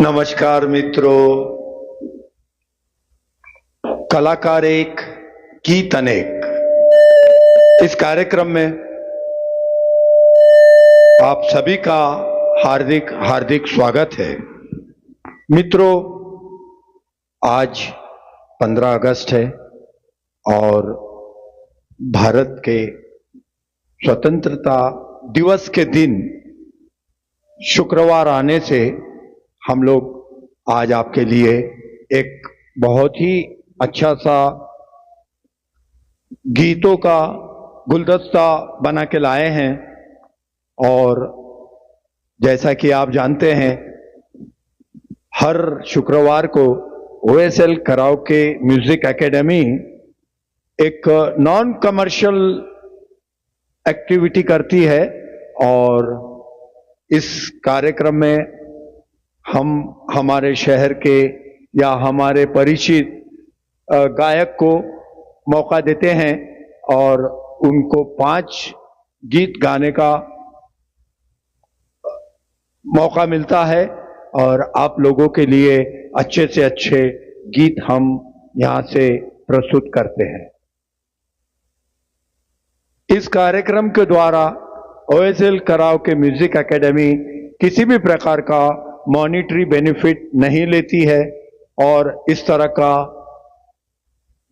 नमस्कार मित्रों, कलाकार एक गीत अनेक इस कार्यक्रम में आप सभी का हार्दिक हार्दिक स्वागत है। मित्रों, आज 15 अगस्त है और भारत के स्वतंत्रता दिवस के दिन शुक्रवार आने से हम लोग आज आपके लिए एक बहुत ही अच्छा सा गीतों का गुलदस्ता बना के लाए हैं। और जैसा कि आप जानते हैं, हर शुक्रवार को ओएसएल कराओके म्यूजिक एकेडमी एक नॉन कमर्शियल एक्टिविटी करती है और इस कार्यक्रम में हम हमारे शहर के या हमारे परिचित गायक को मौका देते हैं और उनको 5 गीत गाने का मौका मिलता है और आप लोगों के लिए अच्छे से अच्छे गीत हम यहां से प्रस्तुत करते हैं। इस कार्यक्रम के द्वारा ओएसएल कराओके म्यूजिक एकेडमी किसी भी प्रकार का मॉनिटरी बेनिफिट नहीं लेती है और इस तरह का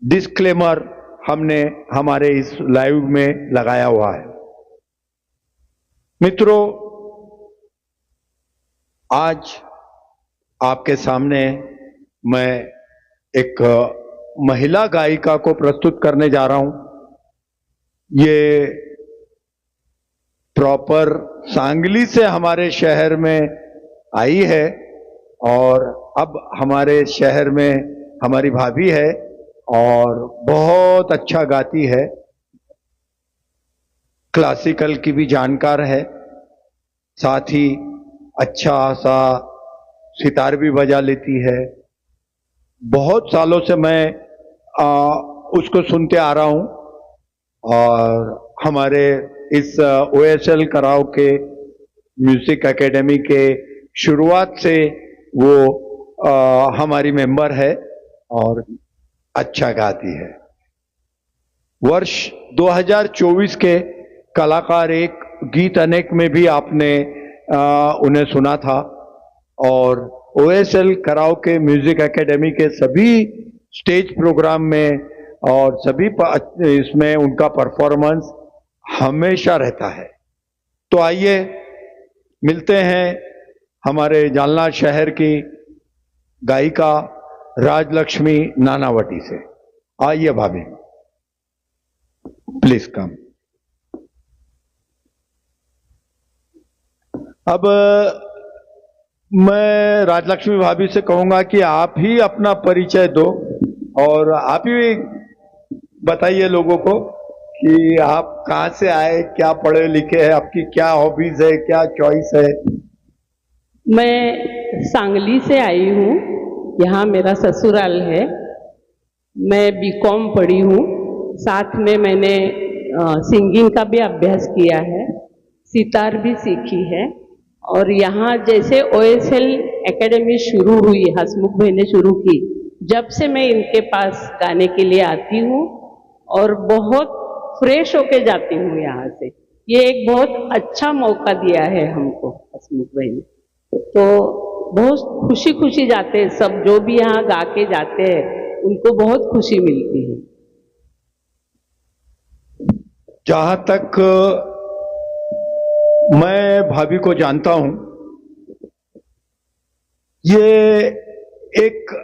डिस्क्लेमर हमने हमारे इस लाइव में लगाया हुआ है। मित्रों, आज आपके सामने मैं एक महिला गायिका को प्रस्तुत करने जा रहा हूं। ये प्रॉपर सांगली से हमारे शहर में आई है और अब हमारे शहर में हमारी भाभी है और बहुत अच्छा गाती है, क्लासिकल की भी जानकार है, साथ ही अच्छा सा सितार भी बजा लेती है। बहुत सालों से मैं उसको सुनते आ रहा हूं और हमारे इस ओएसएल कराओके म्यूजिक एकेडमी के शुरुआत से वो हमारी मेंबर है और अच्छा गाती है। वर्ष 2024 के कलाकार एक गीत अनेक में भी आपने उन्हें सुना था और ओएसएल कराओके म्यूजिक एकेडमी के सभी स्टेज प्रोग्राम में और सभी इसमें उनका परफॉर्मेंस हमेशा रहता है। तो आइए मिलते हैं हमारे जालना शहर की गायिका राजलक्ष्मी नानावटी से। आइए भाभी, प्लीज कम। अब मैं राजलक्ष्मी भाभी से कहूंगा कि आप ही अपना परिचय दो और आप ही बताइए लोगों को कि आप कहां से आए, क्या पढ़े लिखे हैं, आपकी क्या हॉबीज है, क्या चॉइस है। मैं सांगली से आई हूँ, यहाँ मेरा ससुराल है। मैं बीकॉम पढ़ी हूँ, साथ में मैंने सिंगिंग का भी अभ्यास किया है, सितार भी सीखी है। और यहाँ जैसे ओएसएल एकेडमी शुरू हुई, हसमुख भाई ने शुरू की, जब से मैं इनके पास गाने के लिए आती हूँ और बहुत फ्रेश होके जाती हूँ यहाँ से। ये एक बहुत अच्छा मौका दिया है हमको हसमुख भाई ने, तो बहुत खुशी खुशी जाते हैं सब। जो भी यहाँ गा के जाते हैं उनको बहुत खुशी मिलती है। जहां तक मैं भाभी को जानता हूं, ये एक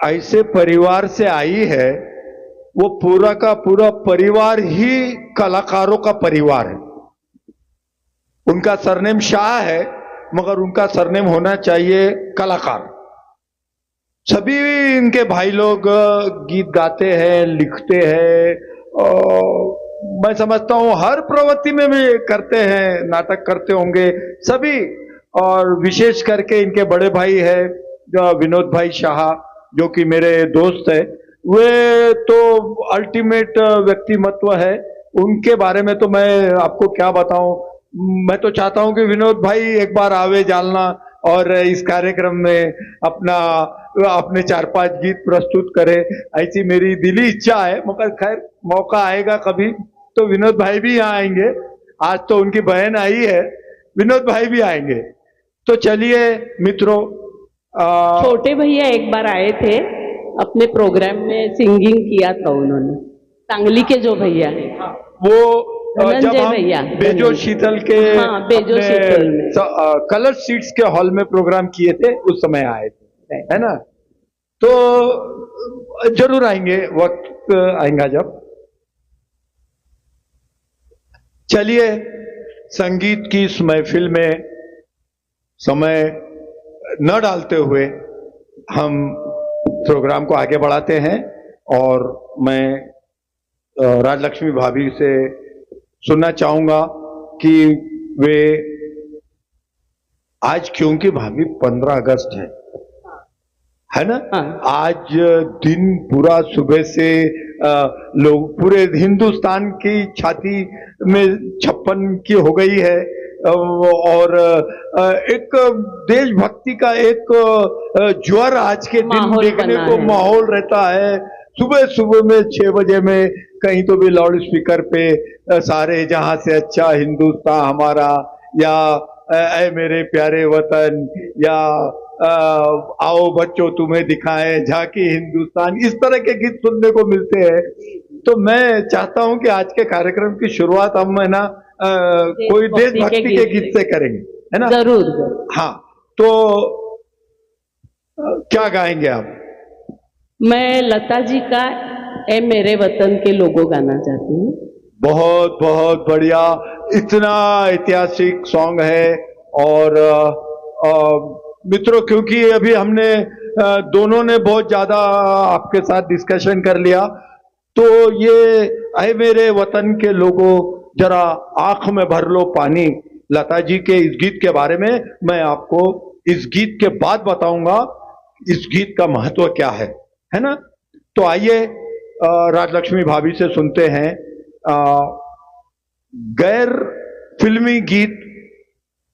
ऐसे परिवार से आई है, वो पूरा का पूरा परिवार ही कलाकारों का परिवार है। उनका सरनेम शाह है मगर उनका सरनेम होना चाहिए कलाकार। सभी इनके भाई लोग गीत गाते हैं, लिखते हैं, मैं समझता हूं हर प्रवृत्ति में भी करते हैं, नाटक करते होंगे सभी। और विशेष करके इनके बड़े भाई है विनोद भाई शाह, जो कि मेरे दोस्त है, वे तो अल्टीमेट व्यक्तिमत्व है। उनके बारे में तो मैं आपको क्या बताऊं। मैं तो चाहता हूं कि विनोद भाई एक बार आवे जालना और इस कार्यक्रम में अपने 4-5 गीत प्रस्तुत करे, ऐसी मेरी दिली इच्छा है। मगर खैर मौका आएगा कभी तो विनोद भाई भी यहाँ आएंगे। आज तो उनकी बहन आई है, विनोद भाई भी आएंगे। तो चलिए मित्रों, छोटे भैया एक बार आए थे, अपने प्रोग्राम में सिंगिंग किया था उन्होंने, सांगली के जो भैया है वो जब हम भैया बेजो शीतल के बेजो शीतल में कलर सीट्स के हॉल में प्रोग्राम किए थे, उस समय आए थे, है ना। तो जरूर आएंगे, वक्त आएगा जब। चलिए संगीत की इस महफिल में समय न डालते हुए हम प्रोग्राम को आगे बढ़ाते हैं। और मैं राजलक्ष्मी भाभी से सुनना चाहूंगा कि वे आज, क्योंकि भाभी 15 अगस्त है ना। आज दिन पूरा सुबह से लोग पूरे हिंदुस्तान की छाती में 56 की हो गई है। और एक देशभक्ति का एक ज्वर आज के दिन देखने को माहौल रहता है। सुबह सुबह में 6 बजे में कहीं तो भी लाउड स्पीकर पे सारे जहां से अच्छा हिंदुस्तान हमारा, या ऐ मेरे प्यारे वतन, या आओ बच्चों तुम्हें दिखाएं झांकी हिंदुस्तान, इस तरह के गीत सुनने को मिलते हैं। तो मैं चाहता हूं कि आज के कार्यक्रम की शुरुआत हम है ना कोई देशभक्ति के गीत से करेंगे, है ना। जरूर। हाँ, तो क्या गाएंगे आप? मैं लता जी का ए मेरे वतन के लोगों गाना चाहती हूँ। बहुत बहुत बढ़िया, इतना ऐतिहासिक सॉन्ग है। और मित्रों, क्योंकि अभी हमने दोनों ने बहुत ज्यादा आपके साथ डिस्कशन कर लिया, तो ये ऐ मेरे वतन के लोगों जरा आंख में भर लो पानी, लता जी के इस गीत के बारे में मैं आपको इस गीत के बाद बताऊंगा इस गीत का महत्व क्या है ना। तो आइए राजलक्ष्मी भाभी से सुनते हैं गैर फिल्मी गीत।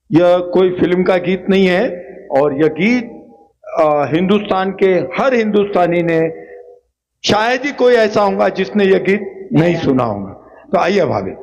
यह कोई फिल्म का गीत नहीं है, और यह गीत हिंदुस्तान के हर हिंदुस्तानी ने, शायद ही कोई ऐसा होगा जिसने यह गीत नहीं सुना होगा। तो आइए भाभी।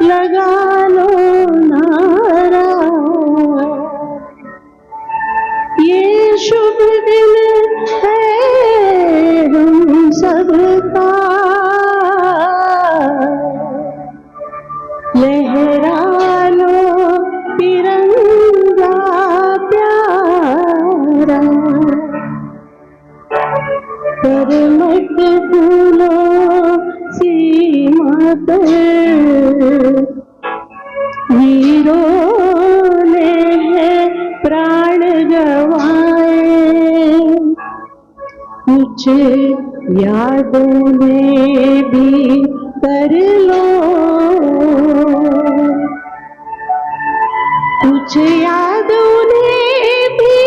लगा लो नारा, ये शुभ दिन है हम सबका, लहरा लो तिरंगा प्यारा, पर मत भूलो सीमा पर वीरों ने है प्राण गवाए, कुछ यादों में भी कर लो, कुछ यादों में भी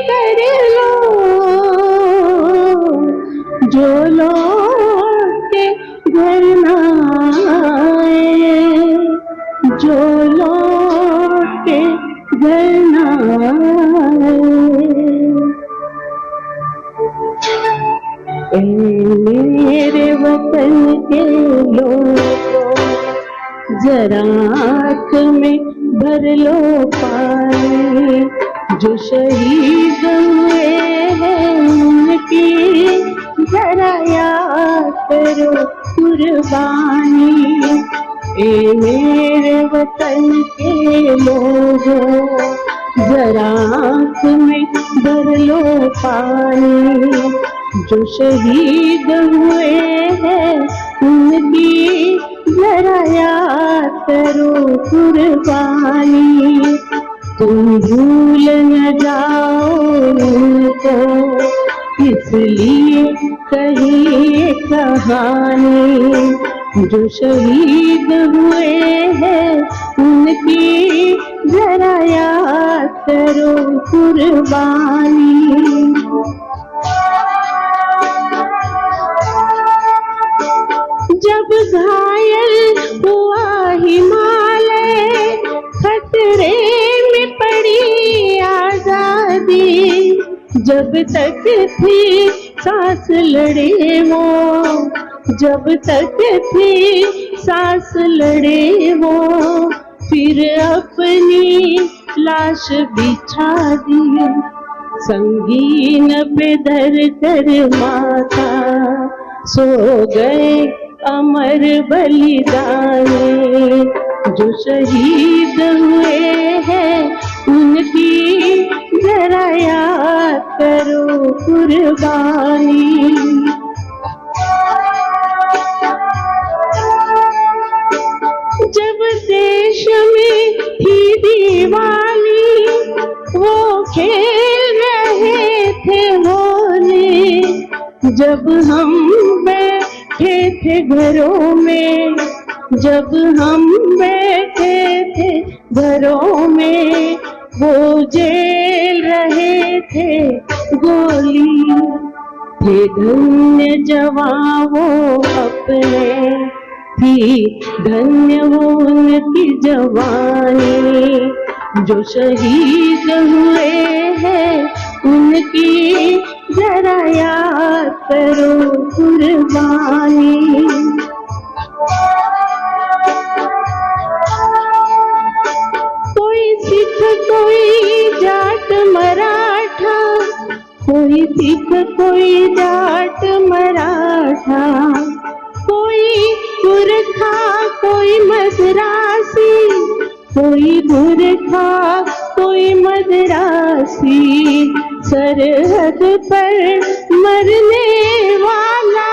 कर लो, जो लौट के घर ना आए, जो लौट के घर ना आए। ऐ मेरे वतन के लोगों, जरा आँख में भर लो पानी, जो शहीद हुए हैं उनकी जरा याद करो कुर्बानी। ए मेरे वतन के लोगों, जरा आँख में भर लो पानी, जो शहीद हुए हैं उनकी जरा याद करो कुर्बानी। तुम भूल न जाओ उनको, इसलिए कही कहानी, जो शहीद हुए हैं उनकी जरा याद करो कुर्बानी। जब घायल हुआ हिमालय, खतरे में पड़ी आजादी, जब तक थी सांस लड़े वो, जब तक थी सांस लड़े वो, फिर अपनी लाश बिछा दी, संगीन पे धर कर माथा, सो गए अमर बलिदानी, जो शहीद हुए हैं उनकी जरा याद करो कुर्बानी। जब देश में थी दीवानी, वो खेल रहे थे होली, जब हम बैठे थे घरों में, जब हम बैठे थे घरों में, वो जेल रहे थे गोली, थे धन्य जवान वो अपने, थी धन्य वो उनकी जवानी, जो शहीद हुए हैं उनकी जरा याद करो कुर्बानी। कोई सिख कोई जाट मराठा, कोई सिख कोई जाट मराठा, कोई गुरखा कोई मद्रासी, कोई गुरखा कोई मद्रासी, सरहद पर मरने वाला,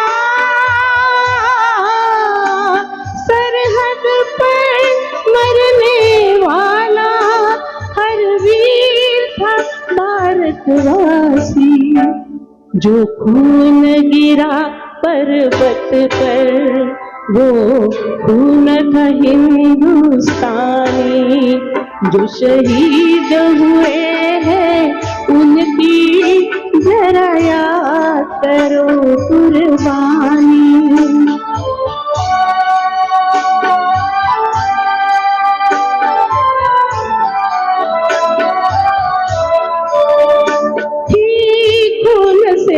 सरहद पर मरने वाला, हर वीर था भारतवासी, जो खून गिरा पर्वत पर, वो खून था हिंदुस्तानी, जो शहीद हुए हैं उनकी जरा याद करो कुर्बानी।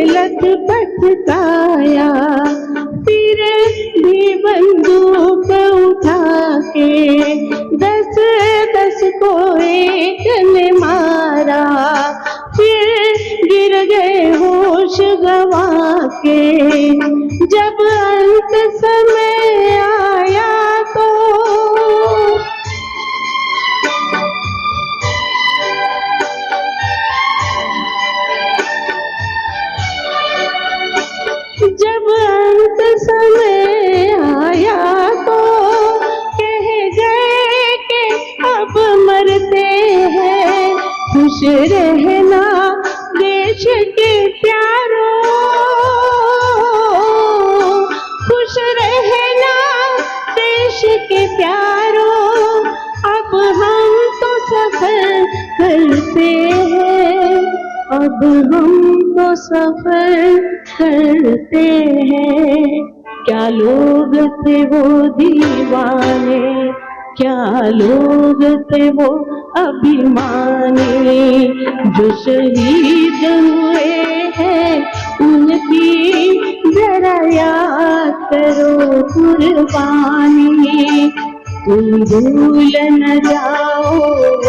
लथपथ काया, फिर भी बंदूक उठा के, 10-10 को एक ने मारा, फिर गिर गए होश गवा के। जब अंत समय आया तो जब अंत समय आया तो कह गए कि अब मरते हैं। खुश रहना देश के प्यारों, खुश रहना देश के प्यारों, अब हम तो सफर करते हैं, अब हम तो सफर करते हैं। क्या लोग थे वो दीवाने, क्या लोग थे वो अभिमानी, जो शहीद हुए हैं उनकी जरा याद करो कुर्बानी। तुम भूल न जाओ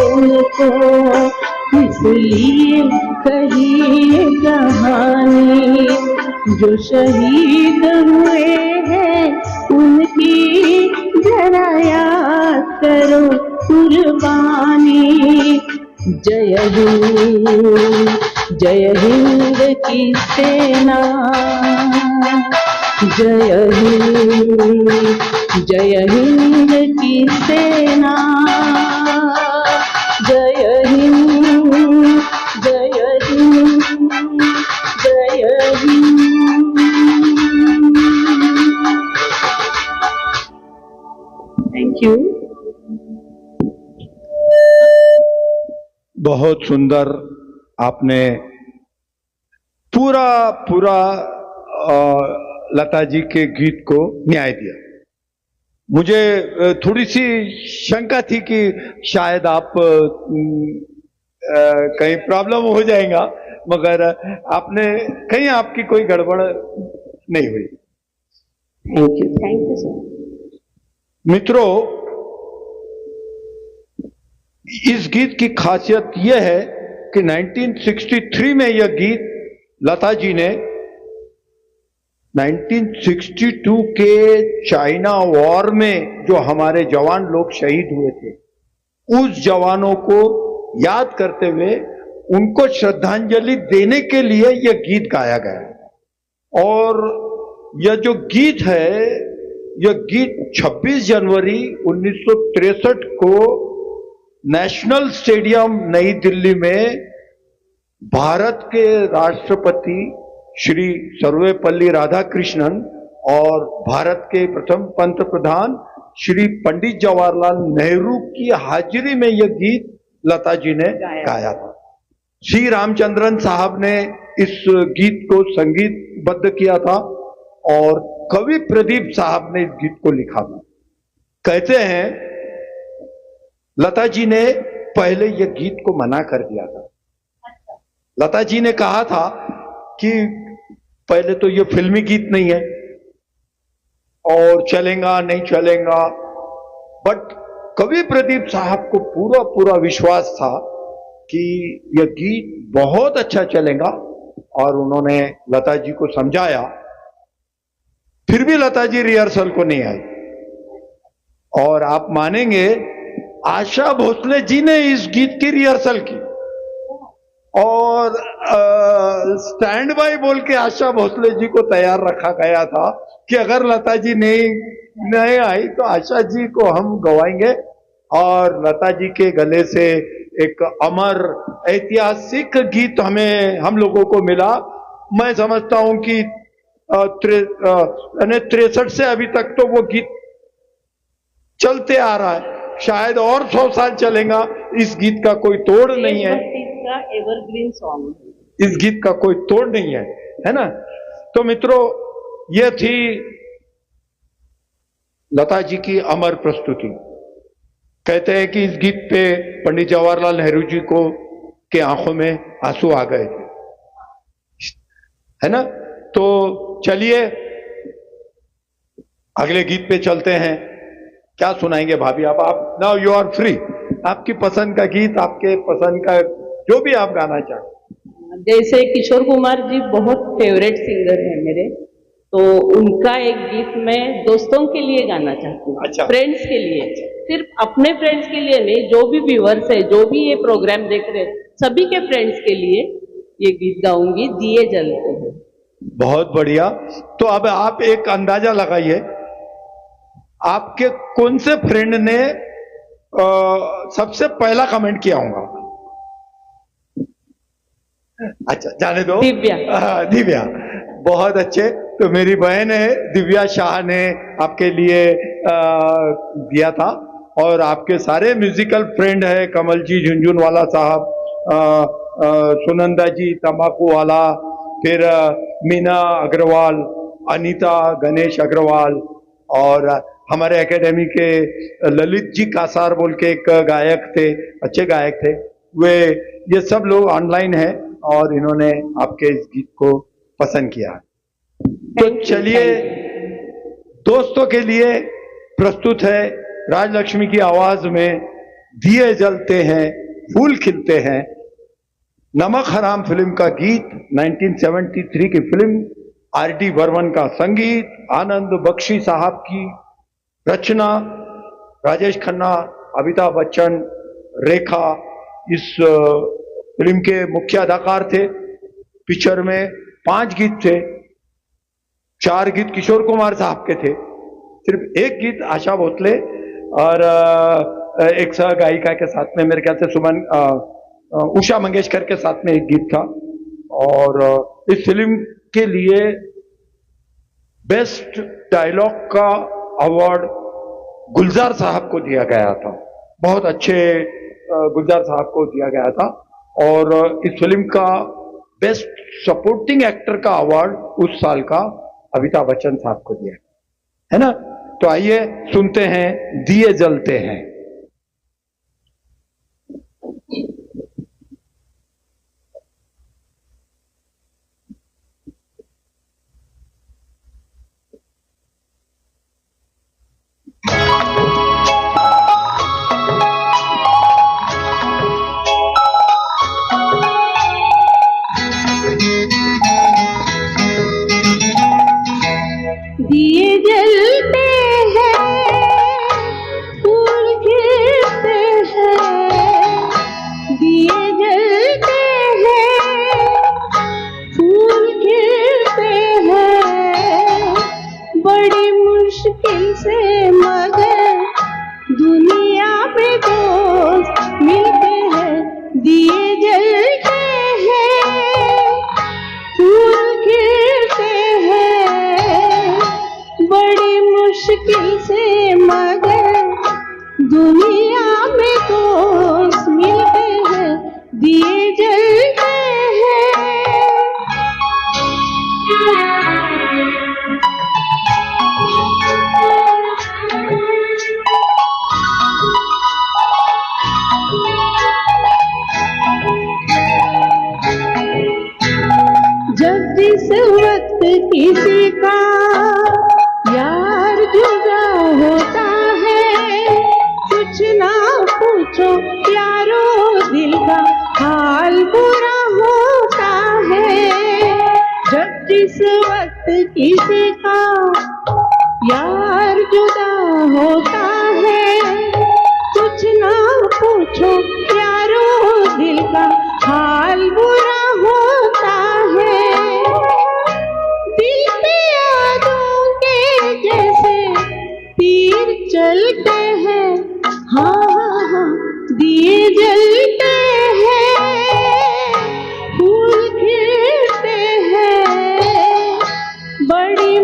उनको, इसलिए कही कहानी, जो शहीद हुए हैं उनकी जरा याद करो कुर्बानी। जय हिंद, जय हिंद की सेना, जय हिंद, जय हिंद की सेना, जय हिंद, जय हिंद, जय हिंद। Thank you. बहुत सुंदर आपने पूरा पूरा लता जी के गीत को न्याय दिया। मुझे थोड़ी सी शंका थी कि शायद आप कहीं प्रॉब्लम हो जाएगा, मगर आपने कहीं आपकी कोई गड़बड़ नहीं हुई। Thank you sir. मित्रों, इस गीत की खासियत यह है कि 1963 में यह गीत लता जी ने 1962 के चाइना वॉर में जो हमारे जवान लोग शहीद हुए थे, उस जवानों को याद करते हुए उनको श्रद्धांजलि देने के लिए यह गीत गाया गया। और यह जो गीत है, यह गीत 26 जनवरी 1963 को नेशनल स्टेडियम नई दिल्ली में भारत के राष्ट्रपति श्री सर्वपल्ली राधाकृष्णन और भारत के प्रथम पंत प्रधान श्री पंडित जवाहरलाल नेहरू की हाजिरी में यह गीत लता जी ने गाया था। श्री रामचंद्रन साहब ने इस गीत को संगीतबद्ध किया था और कवि प्रदीप साहब ने इस गीत को लिखा था। कहते हैं लता जी ने पहले यह गीत को मना कर दिया था। लता जी ने कहा था कि पहले तो ये फिल्मी गीत नहीं है और चलेगा नहीं चलेगा, बट कवि प्रदीप साहब को पूरा पूरा विश्वास था कि यह गीत बहुत अच्छा चलेगा और उन्होंने लता जी को समझाया। फिर भी लता जी रिहर्सल को नहीं आई और आप मानेंगे आशा भोसले जी ने इस गीत की रिहर्सल की और स्टैंड बाय बोल के आशा भोसले जी को तैयार रखा गया था कि अगर लता जी नहीं आई तो आशा जी को हम गवाएंगे। और लता जी के गले से एक अमर ऐतिहासिक गीत हम लोगों को मिला। मैं समझता हूं कि 63 से अभी तक तो वो गीत चलते आ रहा है, शायद और 100 साल चलेगा। इस गीत का कोई तोड़ नहीं है, एवरग्रीन सॉन्ग, इस गीत का कोई तोड़ नहीं है ना। तो मित्रों, यह थी लता जी की अमर प्रस्तुति। कहते हैं कि इस गीत पे पंडित जवाहरलाल नेहरू जी को के आंखों में आंसू आ गए थे, है ना। तो चलिए अगले गीत पे चलते हैं। क्या सुनाएंगे भाभी? आप नाउ यू आर फ्री, आपकी पसंद का गीत, आपके पसंद का जो भी आप गाना चाहें। जैसे किशोर कुमार जी बहुत फेवरेट सिंगर है मेरे, तो उनका एक गीत मैं दोस्तों के लिए गाना चाहती हूँ। अच्छा। फ्रेंड्स के लिए, सिर्फ अपने फ्रेंड्स के लिए नहीं, जो भी व्यूअर्स है, जो भी ये प्रोग्राम देख रहे हैं, सभी के फ्रेंड्स के लिए ये गीत गाऊंगी, दिए जलते हैं। बहुत बढ़िया। तो अब आप एक अंदाजा लगाइए, आपके कौन से फ्रेंड ने सबसे पहला कमेंट किया होगा? अच्छा, जाने दो। दिव्या। दिव्या, बहुत अच्छे। तो मेरी बहन है दिव्या शाह ने आपके लिए दिया था, और आपके सारे म्यूजिकल फ्रेंड है, कमल जी झुंझुनवाला साहब, सुनंदा जी तंबाकू वाला, फिर मीना अग्रवाल, अनीता गणेश अग्रवाल, और हमारे एकेडमी के ललित जी कासार बोल के एक गायक थे, अच्छे गायक थे वे। ये सब लोग ऑनलाइन है और इन्होंने आपके इस गीत को पसंद किया। तो चलिए, दोस्तों के लिए प्रस्तुत है राजलक्ष्मी की आवाज में दिए जलते हैं फूल खिलते हैं, नमक हराम फिल्म का गीत, 1973 की फिल्म, आर.डी. बर्मन का संगीत, आनंद बख्शी साहब की रचना, राजेश खन्ना, अमिताभ बच्चन, रेखा इस फिल्म के मुख्य अदाकार थे। पिक्चर में 5 गीत थे, 4 गीत किशोर कुमार साहब के थे, सिर्फ एक गीत आशा भोसले और एक सह गायिका के साथ में, मेरे ख्याल से सुमन उषा मंगेशकर के साथ में एक गीत था। और इस फिल्म के लिए बेस्ट डायलॉग का अवार्ड गुलजार साहब को दिया गया था, बहुत अच्छे गुलजार साहब को दिया गया था। और इस फिल्म का बेस्ट सपोर्टिंग एक्टर का अवार्ड उस साल का अमिताभ बच्चन साहब को दिया है ना। तो आइए सुनते हैं दिए जलते हैं। दिए जलते हैं फूल खिलते हैं, दिए जलते हैं फूल खिलते हैं, बड़ी मुश्किल से मगर दुनिया में दोस्त मिलते हैं, दिए जलते हैं फूल खिलते हैं, बड़ी मुश्किल से मगर दुनिया में दोस्त मिलते हैं, दिए जलते जब जिस वक्त किसी का यार जुदा होता है, कुछ ना पूछो यारो दिल का हाल बुरा होता है। जब जिस वक्त किसी का यार जुदा होता है, कुछ ना पूछो यारो दिल का हाल बुरा होता है। दिल पे यादों के जैसे तीर चलते हैं, हाँ हाँ हाँ, दिए जलते हैं फूल खिलते हैं, बड़ी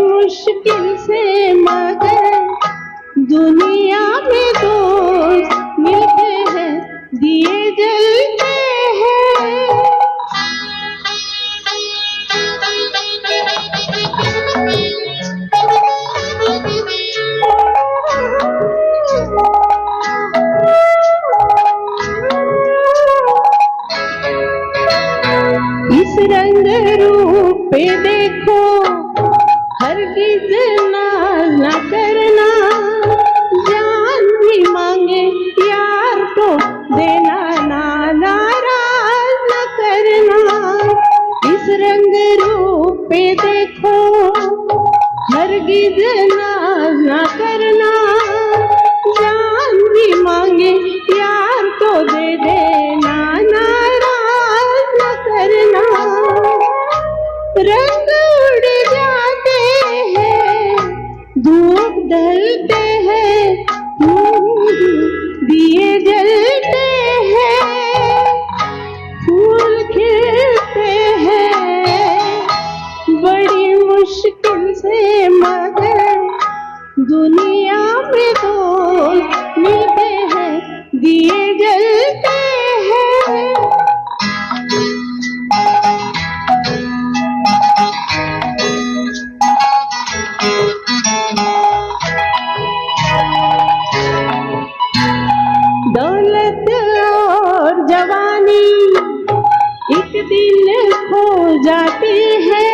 दिन खो जाती है,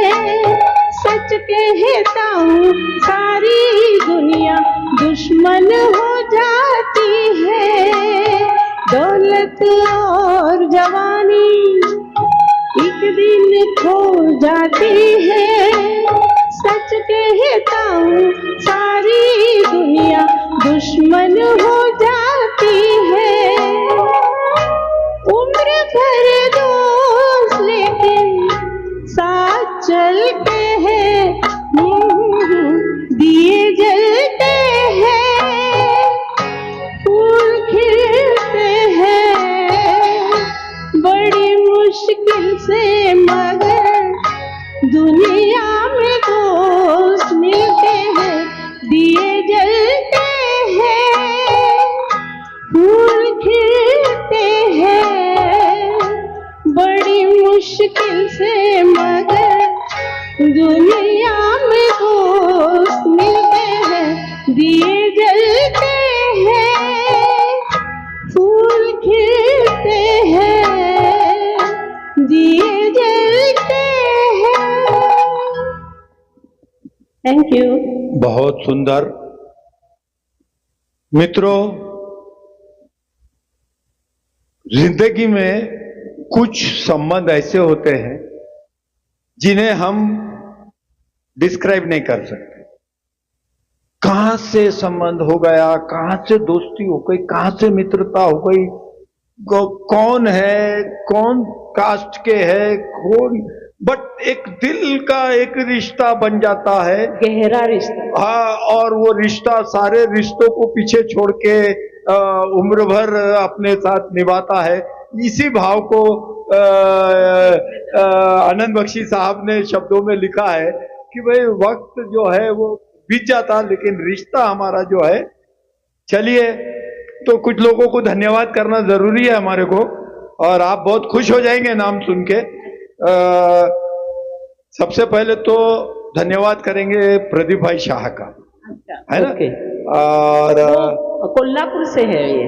सच कहता हूँ सारी दुनिया दुश्मन हो जाती है। दौलत और जवानी एक दिन खो जाती है, सच कहता हूँ सारी दुनिया दुश्मन हो जाती है। उम्र भर दोस्त लेकिन साथ चलते हैं, दिए जलते हैं, फूल खिलते हैं, बड़ी मुश्किल से मगर दुनिया में दोस्त मिलते हैं, दिए जलते हैं, फूल खिलते हैं, बड़ी मुश्किल से मगर दुनिया में दोस्त मिलते हैं, दिए जलते हैं, फूल खिलते हैं, दिए जलते हैं। Thank you. बहुत सुंदर। मित्रों, जिंदगी में कुछ संबंध ऐसे होते हैं जिन्हें हम डिस्क्राइब नहीं कर सकते। कहां से संबंध हो गया, कहां से दोस्ती हो गई, कहां से मित्रता हो गई, कौन है, कौन कास्ट के है, कौन, बट एक दिल का एक रिश्ता बन जाता है, गहरा रिश्ता। हाँ, और वो रिश्ता सारे रिश्तों को पीछे छोड़ के उम्र भर अपने साथ निभाता है। इसी भाव को आनंद बख्शी साहब ने शब्दों में लिखा है कि भाई वक्त जो है वो बीत जाता लेकिन रिश्ता हमारा जो है। चलिए, तो कुछ लोगों को धन्यवाद करना जरूरी है हमारे को, और आप बहुत खुश हो जाएंगे नाम सुन के। सबसे पहले तो धन्यवाद करेंगे प्रदीप भाई शाह का, है ना? और कोल्हापुर से है ये,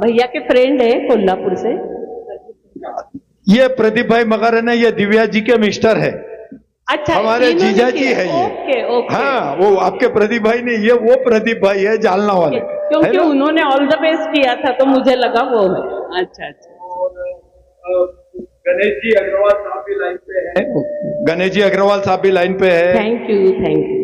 भैया के फ्रेंड है कोल्हापुर से। ये प्रदीप भाई मगर है ना, ये दिव्या जी के मिस्टर है। अच्छा, हमारे जीजा जी है ये। Okay okay. हाँ, वो आपके प्रदीप भाई नहीं, ये वो प्रदीप भाई है जालना वाले, क्योंकि उन्होंने ऑल द बेस्ट किया था तो मुझे लगा वो है। अच्छा अच्छा। गणेश जी अग्रवाल साहब भी लाइन पे है। गणेश जी अग्रवाल साहब भी लाइन पे है। Thank you thank you.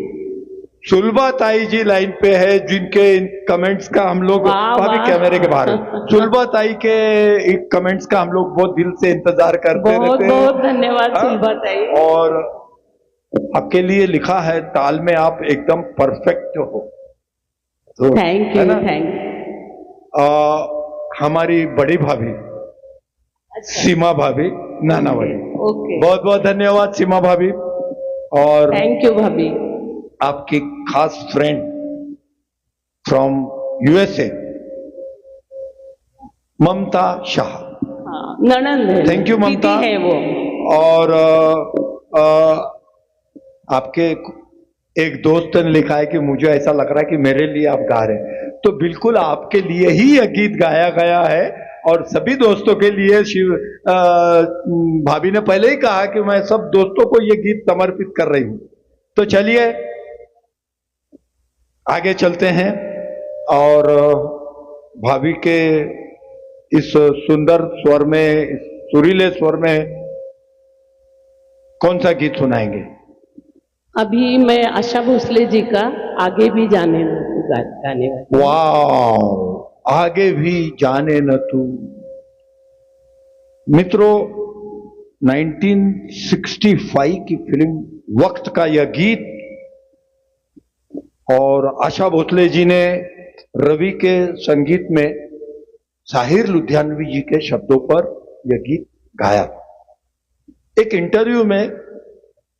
Sulabha Tai ji line पे है, जिनके कमेंट्स का हम लोग अभी कैमरे के बाहर सुलभा ताई के कमेंट्स का हम लोग बहुत दिल से इंतजार करते रहते हैं। बहुत धन्यवाद सुलभा ताई। और आपके लिए लिखा है, ताल में आप एकदम परफेक्ट हो। तो थैंक यू थैंक यू। हमारी बड़ी भाभी सीमा भाभी नानावली, ओके, बहुत बहुत धन्यवाद सीमा भाभी। और थैंक यू भाभी। आपकी खास फ्रेंड फ्रॉम यूएसए ममता शाह, ननंद है, थैंक यू ममता है वो। और आपके एक दोस्त ने लिखा है कि मुझे ऐसा लग रहा है कि मेरे लिए आप गा रहे हैं, तो बिल्कुल आपके लिए ही यह गीत गाया गया है और सभी दोस्तों के लिए। शिव भाभी ने पहले ही कहा कि मैं सब दोस्तों को यह गीत समर्पित कर रही हूं। तो चलिए आगे चलते हैं और भाभी के इस सुंदर स्वर में, इस सुरीले स्वर में कौन सा गीत सुनाएंगे? अभी मैं आशा भोसले जी का आगे भी जाने गाने वाली। वाह, आगे भी जाने न तू। मित्रों, 1965 की फिल्म वक्त का यह गीत, और आशा भोसले जी ने रवि के संगीत में साहिर लुधियानवी जी के शब्दों पर यह गीत गाया। एक इंटरव्यू में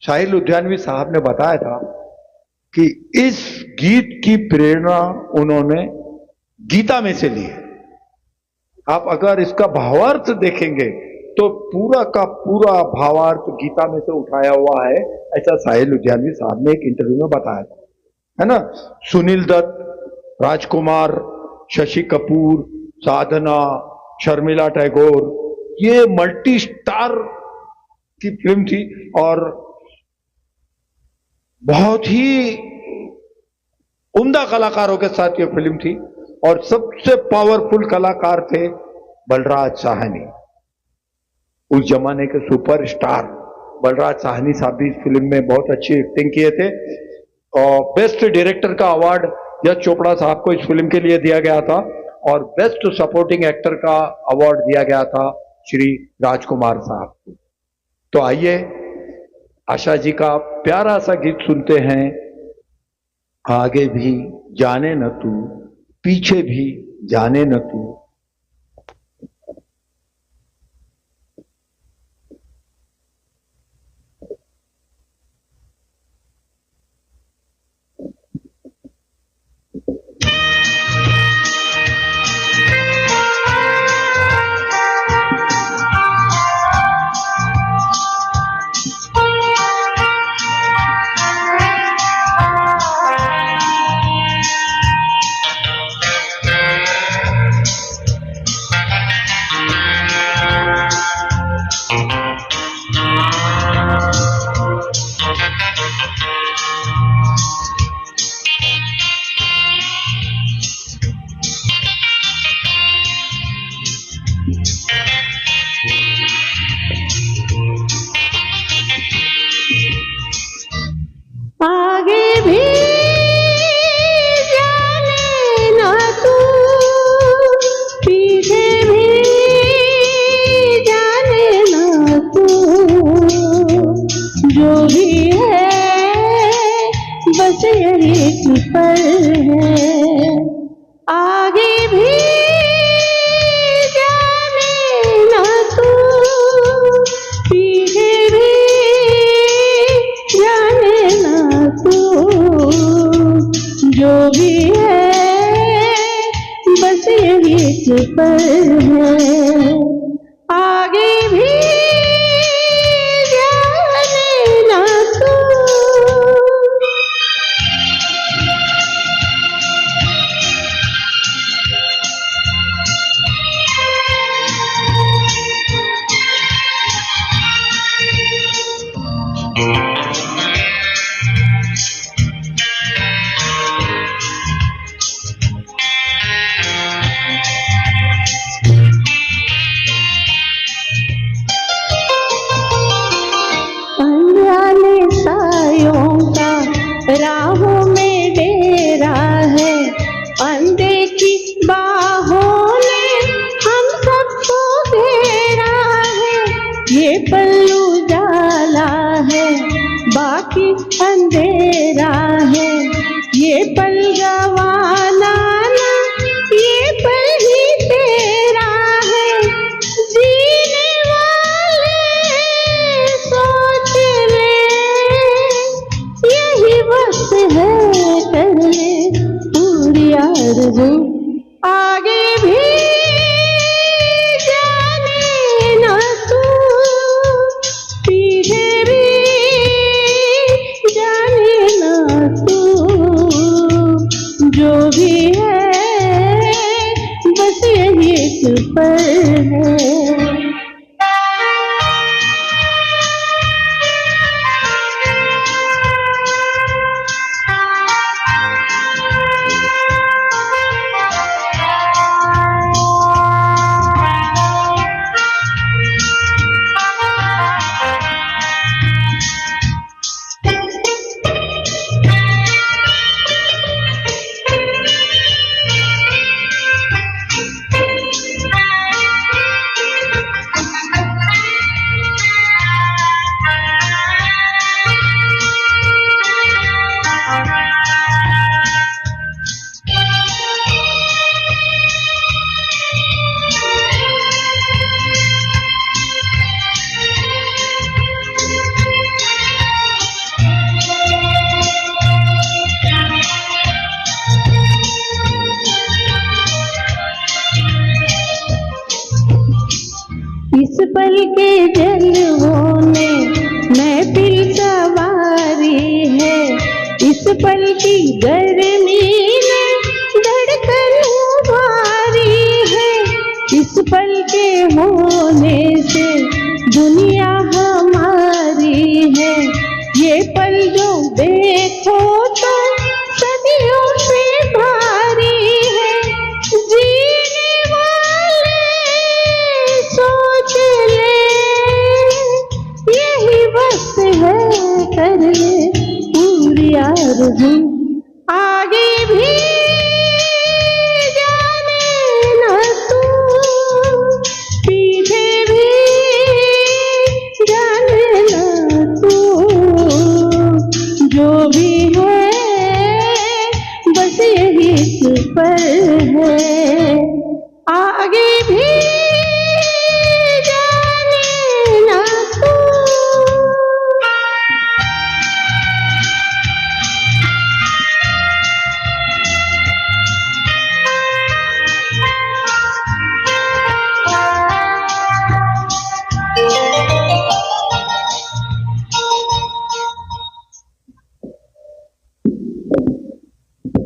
साहिर लुधियानवी साहब ने बताया था कि इस गीत की प्रेरणा उन्होंने गीता में से ली है। आप अगर इसका भावार्थ देखेंगे तो पूरा का पूरा भावार्थ गीता में से उठाया हुआ है, ऐसा साहिर लुधियानवी साहब ने एक इंटरव्यू में बताया था, है ना? सुनील दत्त, राजकुमार, शशि कपूर, साधना, शर्मिला टैगोर, ये मल्टी स्टार की फिल्म थी और बहुत ही उम्दा कलाकारों के साथ ये फिल्म थी और सबसे पावरफुल कलाकार थे बलराज साहनी, उस जमाने के सुपरस्टार बलराज साहनी साहब भी इस फिल्म में बहुत अच्छी एक्टिंग किए थे और बेस्ट डायरेक्टर का अवार्ड यश चोपड़ा साहब को इस फिल्म के लिए दिया गया था और बेस्ट सपोर्टिंग एक्टर का अवार्ड दिया गया था श्री राजकुमार साहब को। तो आइए आशा जी का प्यारा सा गीत सुनते हैं, आगे भी जाने न तू, पीछे भी जाने न तू। आगे भी जाने ना तू, पीछे भी जाने ना तू, जो भी है बस यही पर है। आगे भी जाने ना तू, पीछे भी जाने ना तू, जो भी है बस यही पर है। आगे भी जाने ना तू। राहों में डेरा है, अनदेखी बाहों ने हम सबको घेरा है। ये पल्लू जाला है, बाकी अंधेरा है। ये पल गवाना ना, ये पल ही तेरा है। जीने वाले सोच ले, यही वक्त है कर ले पूरी आरज़ू। आगे भी जाने ना तू, पीछे भी जाने ना तू, जो भी है बस यही एक पर है। इस पल के जलवों ने महफिल सवारी है, इस पल की गर्मी ने धड़कन उभारी है। इस पल के होने है, आगे भी जाने ना तू।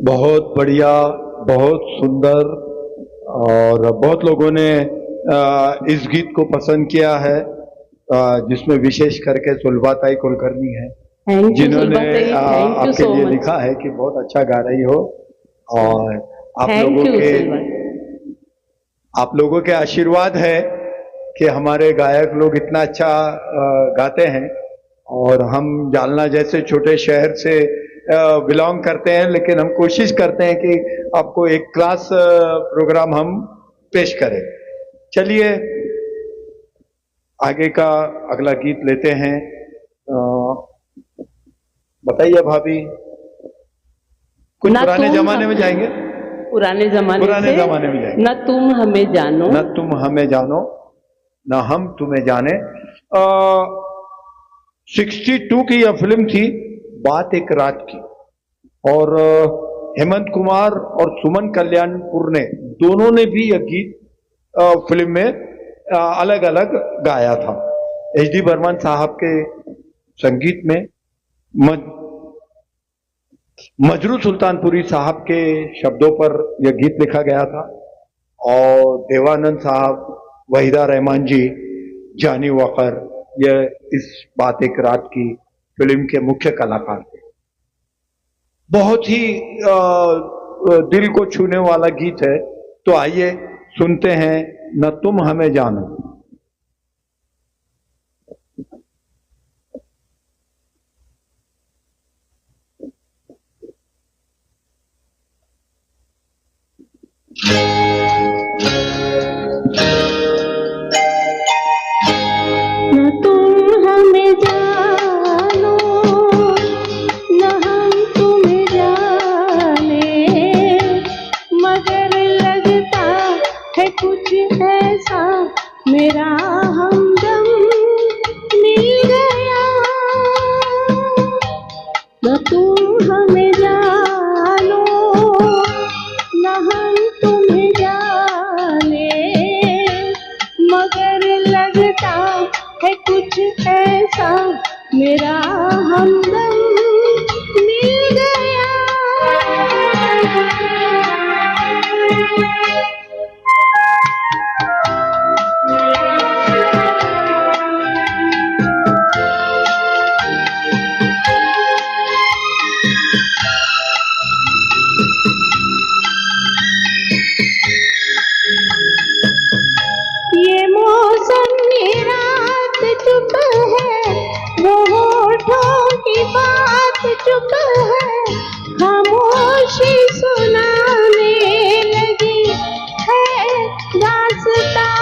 बहुत बढ़िया, बहुत सुंदर, और बहुत लोगों ने इस गीत को पसंद किया है, जिसमें विशेष करके सुलभाताई कुलकर्णी है, जिन्होंने आपके लिए लिखा है कि बहुत अच्छा गा रही हो, और आप लोगों के आशीर्वाद है कि हमारे गायक लोग इतना अच्छा गाते हैं। और हम जालना जैसे छोटे शहर से बिलोंग करते हैं, लेकिन हम कोशिश करते हैं कि आपको एक क्लास प्रोग्राम हम पेश करें। चलिए आगे का अगला गीत लेते हैं। बताइए भाभी, कुछ पुराने जमाने में जाएंगे? पुराने जमाने में जाएंगे। न तुम हमें जानो, न तुम हमें जानो, न हम तुम्हें जाने। 62 की यह फिल्म थी, बात एक रात की, और हेमंत कुमार और सुमन कल्याणपुर ने दोनों ने भी यह गीत फिल्म में अलग अलग गाया था। HD बर्मन साहब के संगीत में मजरू सुल्तानपुरी साहब के शब्दों पर यह गीत लिखा गया था, और देवानंद साहब, वहीदा रहमान जी, जानी वकर, यह इस बात एक रात की फिल्म के मुख्य कलाकार थे। बहुत ही दिल को छूने वाला गीत है, तो आइए सुनते हैं न तुम हमें जानो। न तुम हमें जानो, न हम तुम्हें जाने, मगर लगता है कुछ ऐसा मेरा हमदम मिल गया। न तुम हमें जानो, न हम तुम्हें जाने, मगर लगता है कुछ ऐसा मेरा हमदम मिल गया। ये मौसम ये रात चुप है, वो होठों की बात चुप है, खामोशी सुनाने लगी है दास्तां।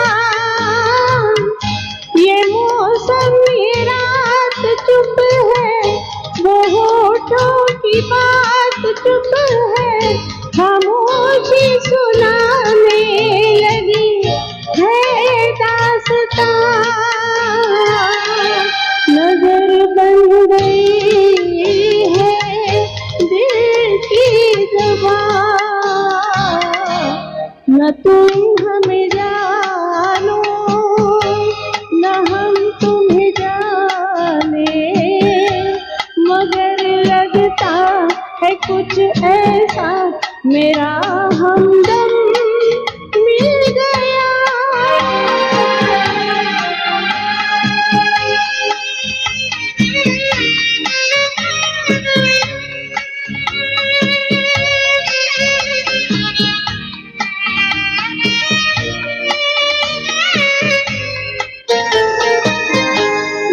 ये मौसम ये रात चुप है, वो होठों की बात चुप है, खामोशी सुनाने लगी है दास्तां। नजर बन गई है दिल की ज़बां। न तुम हमें जानो, न हम तुम्हें जाने, मगर लगता है कुछ ऐसा मेरा हमदम मिल गया।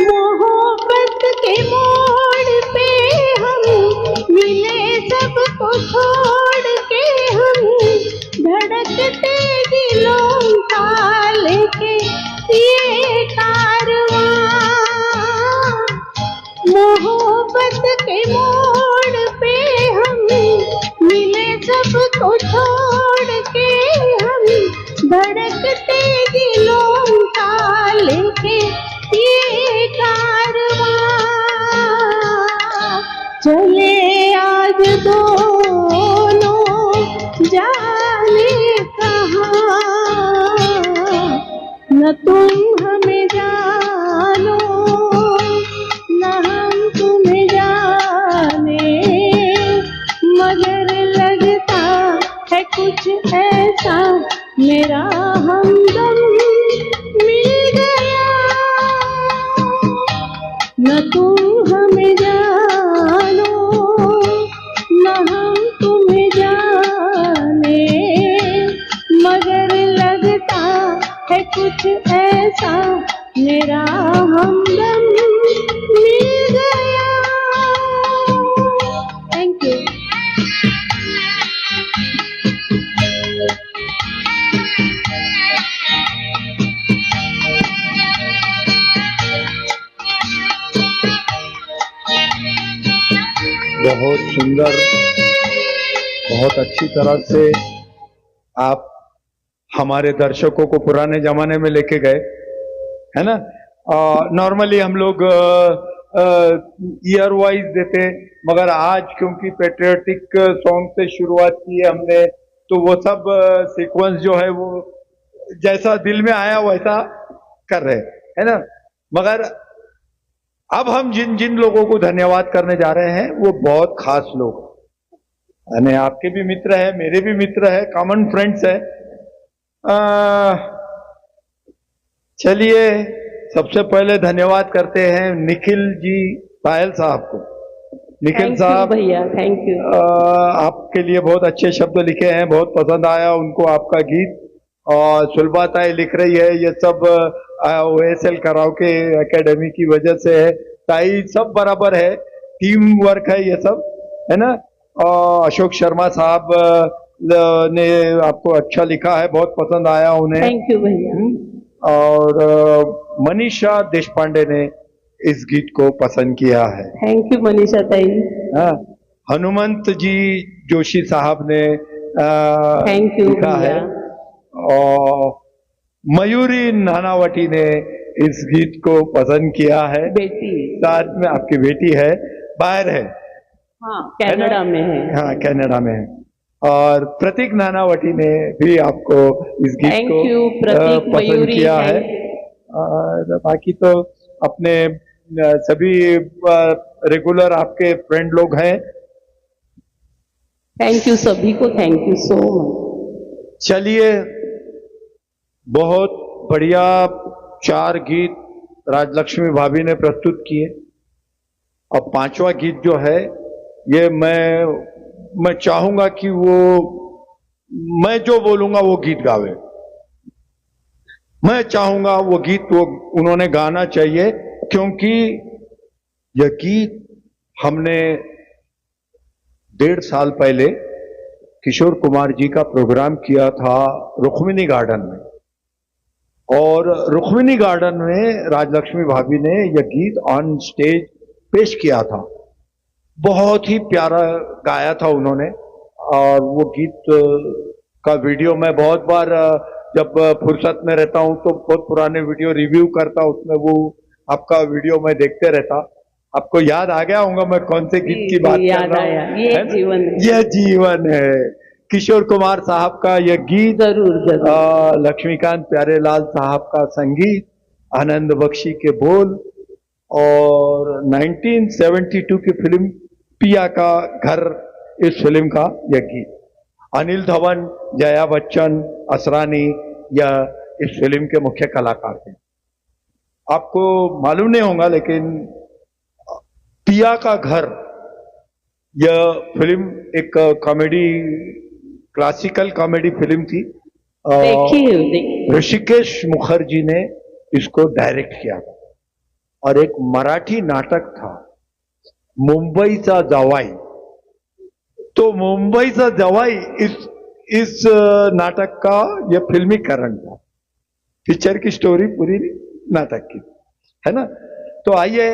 मोहब्बत के मोड़ पे हम मिले, सबको छोड़ के हम न तुम हमें जानो न हम तुम्हें जाने, मगर लगता है कुछ ऐसा मेरा हमदम मिल गया। न तुम हमें जानो न हम तुम्हें जाने, मगर लगता है कुछ ऐसा मेरा हमदम मिल गया। Thank you. बहुत सुंदर, बहुत अच्छी तरह से आप हमारे दर्शकों को पुराने जमाने में लेके गए, है ना। नॉर्मली हम लोग ईयर वाइज देते, मगर आज क्योंकि पेट्रियोटिक सॉन्ग से शुरुआत की है हमने, तो वो सब सीक्वेंस जो है वो जैसा दिल में आया वैसा कर रहे, है ना। मगर अब हम जिन जिन लोगों को धन्यवाद करने जा रहे हैं वो बहुत खास लोग, यानी आपके भी मित्र है, मेरे भी मित्र है, कॉमन फ्रेंड्स है। चलिए सबसे पहले धन्यवाद करते हैं निखिल जी साहिल साहब को। निखिल साहब भैया, थैंक यू। आपके लिए बहुत अच्छे शब्द लिखे हैं, बहुत पसंद आया उनको आपका गीत। और सुलभा ताई लिख रही है ये सब OSL कराओके एकेडमी की वजह से है। ताई सब बराबर है, टीम वर्क है ये सब, है ना। और अशोक शर्मा साहब ने आपको अच्छा लिखा है, बहुत पसंद आया उन्हें। थैंक यू भैया। और मनीषा देशपांडे ने इस गीत को पसंद किया है। थैंक यू मनीषा ताई। हाँ, हनुमंत जी जोशी साहब ने थैंक यू लिखा है। और मयूरी नानावटी ने इस गीत को पसंद किया है। बेटी साथ में आपकी बेटी है, बाहर है, हाँ कनाडा में है। हाँ कनाडा में है। और प्रतीक नानावटी ने भी आपको इस गीत को पसंद किया है। और बाकी तो अपने सभी रेगुलर आपके फ्रेंड लोग हैं। थैंक यू सभी को, थैंक यू सो मच। चलिए बहुत बढ़िया 4 गीत राजलक्ष्मी भाभी ने प्रस्तुत किए। अब 5वां गीत जो है ये मैं चाहूंगा कि वो मैं जो बोलूंगा वो गीत गावे। मैं चाहूंगा वो गीत वो उन्होंने गाना चाहिए, क्योंकि यह गीत हमने 1.5 साल पहले किशोर कुमार जी का प्रोग्राम किया था रुक्मिणी गार्डन में, और रुक्मिणी गार्डन में राजलक्ष्मी भाभी ने यह गीत ऑन स्टेज पेश किया था। बहुत ही प्यारा गाया था उन्होंने। और वो गीत का वीडियो मैं बहुत बार जब फुर्सत में रहता हूं तो बहुत पुराने वीडियो रिव्यू करता, उसमें वो आपका वीडियो मैं देखते रहता। आपको याद आ गया होगा मैं कौन से गीत की बात कर रहा हूं। ये जीवन है। ये जीवन है, किशोर कुमार साहब का यह गीत, जरूर लक्ष्मीकांत प्यारेलाल साहब का संगीत, आनंद बख्शी के बोल, और 1972 की फिल्म पिया का घर, इस फिल्म का यह गीत। अनिल धवन, जया बच्चन, असरानी यह इस फिल्म के मुख्य कलाकार थे। आपको मालूम नहीं होगा लेकिन पिया का घर यह फिल्म एक कॉमेडी, क्लासिकल कॉमेडी फिल्म थी। ऋषिकेश मुखर्जी ने इसको डायरेक्ट किया था। और एक मराठी नाटक था मुंबईचा जवाई, तो मुंबईचा जवाई इस नाटक का यह फिल्मीकरण था। पिक्चर की स्टोरी पूरी नाटक की, है ना। तो आइए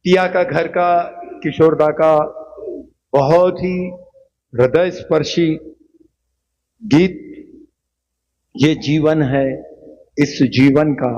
पिया का घर का, किशोरदा का बहुत ही हृदय स्पर्शी गीत, ये जीवन है, इस जीवन का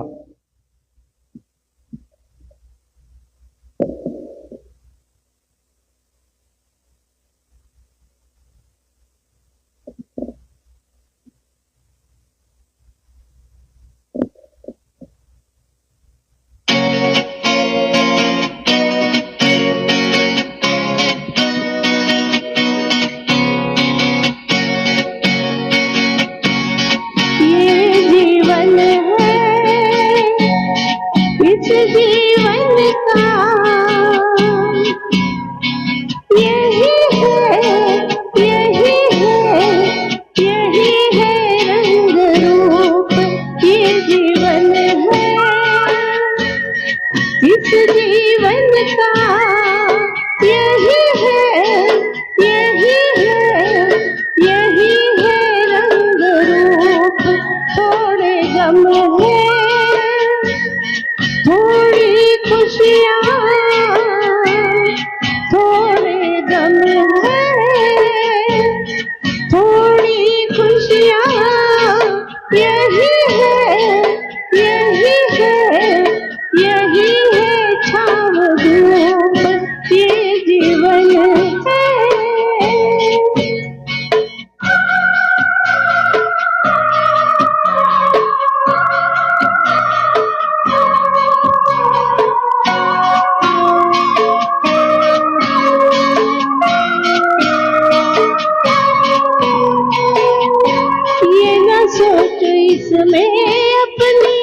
इसमें अपनी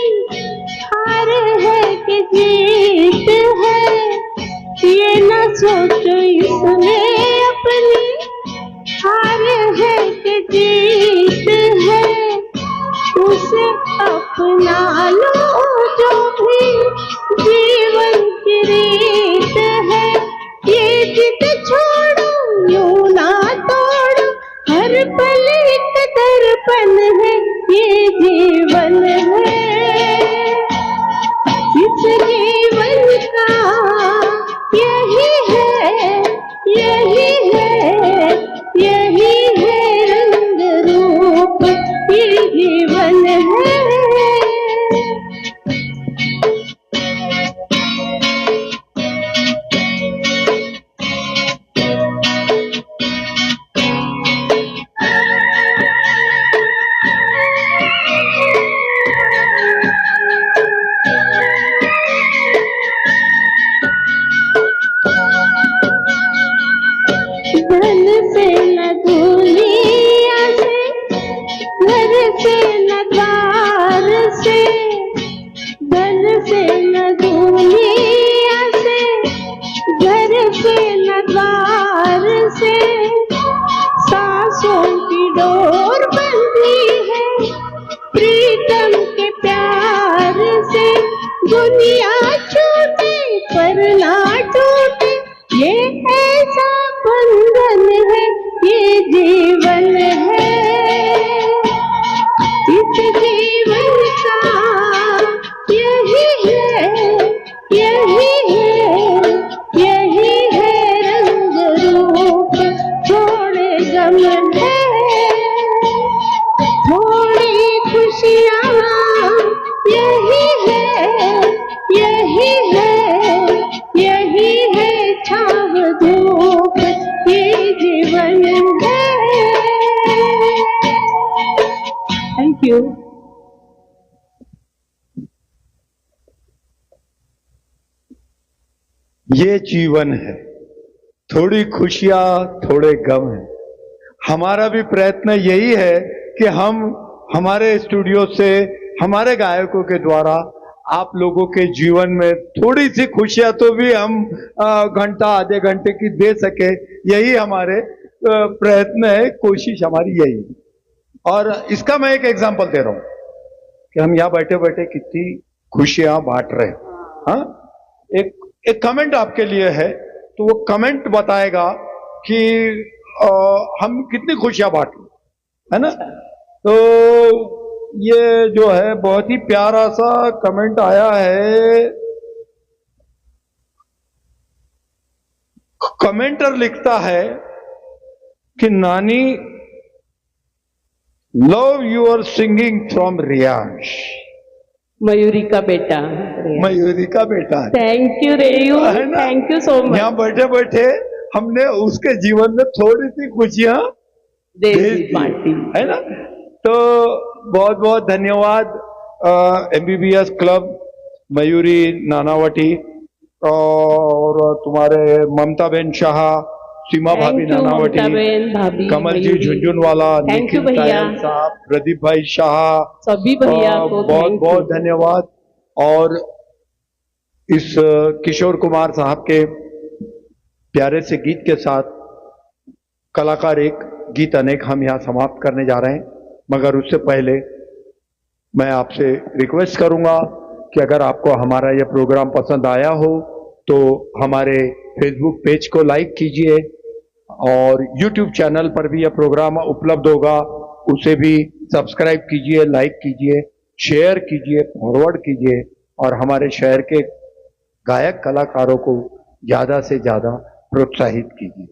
हार है कि जीत है, ये न सोचो इसमें अपनी हार है कि जीत है। उसे अपना लो जो भी जीवन की रीत है, ये जिद छोड़ो यूं ना तोड़ो, हर पल एक दर्पण है, ये जीवन है। इस जीवन का यही है, यही है, यही है रंग रूप, ये जीवन है। धन से न दुनिया से, घर से न द्वार से, धन से न दुनिया से, घर से न द्वार से, सांसों की डोर बंधी है प्रीतम के प्यार से। दुनिया छूटे पर ना टूटे, ये ऐसा बंधन है, ये जीवन है। इस जीवन का यही है, यही है, यही है रंग रूप, थोड़े गम है, थोड़ी खुशियाँ, यही है, यही है, यही है छाव धूप, ये जीवन है। Thank you. ये जीवन है, थोड़ी खुशियां थोड़े गम है। हमारा भी प्रयत्न यही है कि हम हमारे स्टूडियो से, हमारे गायकों के द्वारा आप लोगों के जीवन में थोड़ी सी खुशियां तो भी हम घंटा आधे घंटे की दे सके, यही हमारे प्रयत्न है, कोशिश हमारी यही है। और इसका मैं एक एग्जांपल दे रहा हूं कि हम यहाँ बैठे बैठे कितनी खुशियां बांट रहे हैं। हाँ, एक कमेंट आपके लिए है, तो वो कमेंट बताएगा कि हम कितनी खुशियां बांट रहे है ना। तो ये जो है बहुत ही प्यारा सा कमेंट आया है। कमेंटर लिखता है कि नानी, love your singing from Riyansh. Mayuri का बेटा, मयूरी का बेटा। Thank you Reyu, thank you so much. यहाँ बैठे बैठे हमने उसके जीवन में थोड़ी सी खुशियां दे दी है ना। तो बहुत बहुत धन्यवाद MBBS क्लब मयूरी नानावटी और तुम्हारे ममता बेन शाह, सीमा भाभी नानावटी, कमल जी झुंझुनवाला, निखिल तायल साहब, प्रदीप भाई शाह, सभी भैया को बहुत बहुत धन्यवाद। और इस किशोर कुमार साहब के प्यारे से गीत के साथ कलाकार एक गीत अनेक हम यहाँ समाप्त करने जा रहे हैं। मगर उससे पहले मैं आपसे रिक्वेस्ट करूंगा कि अगर आपको हमारा यह प्रोग्राम पसंद आया हो तो हमारे फेसबुक पेज को लाइक कीजिए और यूट्यूब चैनल पर भी यह प्रोग्राम उपलब्ध होगा, उसे भी सब्सक्राइब कीजिए, लाइक कीजिए, शेयर कीजिए, फॉरवर्ड कीजिए और हमारे शहर के गायक कलाकारों को ज्यादा से ज्यादा प्रोत्साहित कीजिए।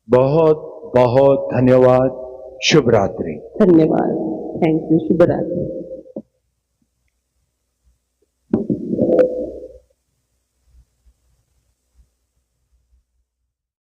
बहुत बहुत धन्यवाद। शुभ रात्रि। धन्यवाद। Thank you. शुभ रात्रि।